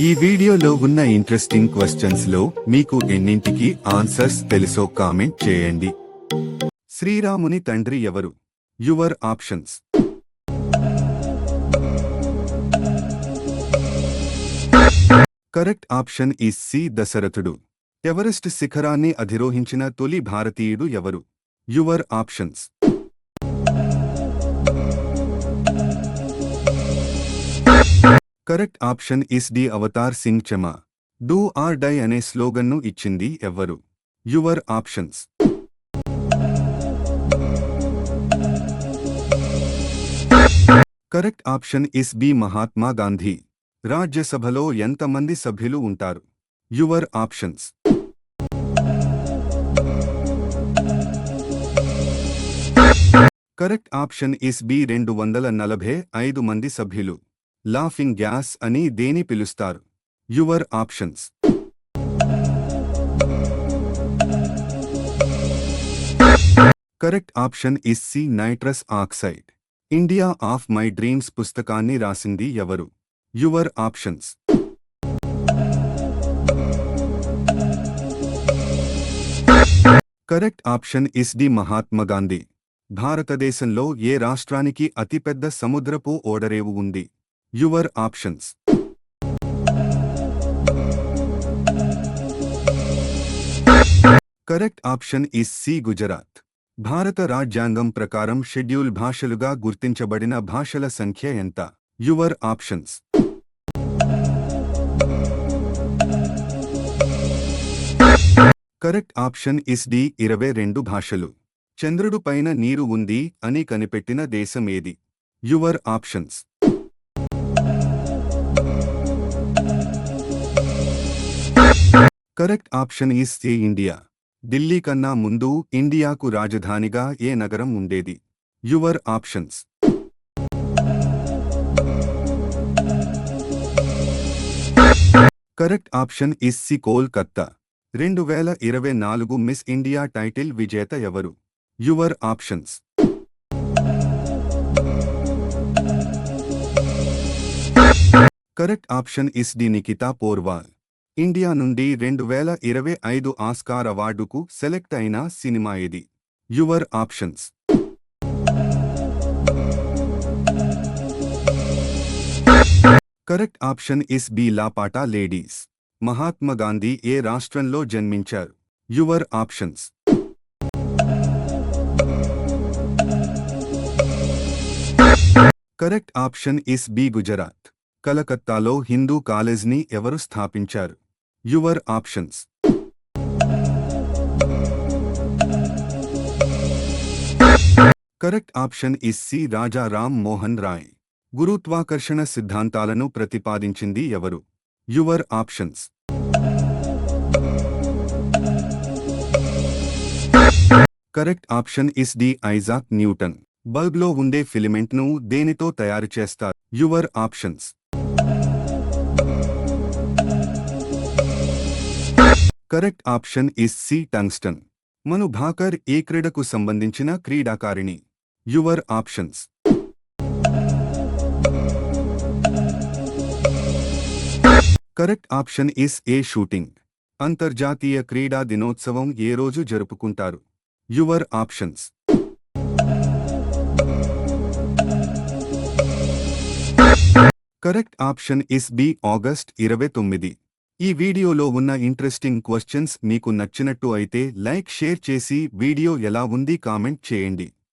ఈ వీడియోలో ఉన్న ఇంట్రెస్టింగ్ క్వశ్చన్స్ లో మీకు ఎన్నింటికి ఆన్సర్స్ తెలుసో కామెంట్ చేయండి. శ్రీరాముని తండ్రి ఎవరు? Your options. Correct option is C దశరథుడు. ఎవరెస్ట్ శిఖరాన్ని అధిరోహించిన తొలి భారతీయుడు ఎవరు? Your options. Correct option is D Avtar Singh Cheema. Do or die అనే స్లోగన్ను ఇచ్చింది ఎవరు? Your options. Correct option is B Mahatma Gandhi. రాజ్యసభలో ఎంతమంది సభ్యులు ఉంటారు? Your options. Correct option is B 245 మంది సభ్యులు. లాఫింగ్ గ్యాస్ అని దేని పిలుస్తారు? Your options. Correct option is C nitrous oxide. India of my dreams పుస్తకాన్ని రాసింది ఎవరు? Your options. Correct option is D Mahatma Gandhi. భారతదేశంలో ఏ రాష్ట్రానికి అతిపెద్ద సముద్రపు ఓడరేవు ఉంది? Your options. Correct option is C Gujarat. భారత రాజ్యాంగం ప్రకారం షెడ్యూల్ భాషలుగా గుర్తించబడిన భాషల సంఖ్య ఎంత? Your options. Correct option is D 22 భాషలు. చంద్రుడు పైన నీరు ఉంది అని కనిపెట్టిన దేశం ఏది? Your options. Correct option is A India. Delhi కన్నా ముందు ఇండియాకు రాజధానిగా ఏ నగరం ఉండేది? Your options. Correct option is C Kolkata. 2024 Miss India title విజేత ఎవరు? Your options. Correct option is D Nikita Porwal. India నుండి 2025 ఆస్కార్ అవార్డుకు సెలెక్ట్ అయిన సినిమా ఏది? Your options. Correct option is B Laapataa Ladies. Mahatma Gandhi ఏ రాష్ట్రంలో జన్మించారు? Your options. Correct option is B Gujarat. కలకత్తాలో హిందూ కాలేజ్ని ఎవరు స్థాపించారు? Your options. Correct option is C Raja Ram Mohan Roy. గురుత్వాకర్షణ సిద్ధాంతాలను ప్రతిపాదించింది ఎవరు? Your options. Correct option is D Isaac Newton. బల్బ్లో ఉండే ఫిలిమెంట్ను దేనితో తయారు చేస్తారు? Your options. Correct option is C tungsten. Manu Bhaker ఏ క్రీడకు సంబంధించిన క్రీడాకారిణి? Your options. Correct option is A shooting. అంతర్జాతీయ క్రీడా దినోత్సవం ఏ రోజు జరుపుకుంటారు? Your options. Correct option is B August 29. ఈ వీడియోలో ఉన్న ఇంట్రెస్టింగ్ క్వశ్చన్స్ మీకు నచ్చినట్టు అయితే లైక్ షేర్ చేసి వీడియో ఎలా ఉంది కామెంట్ చేయండి.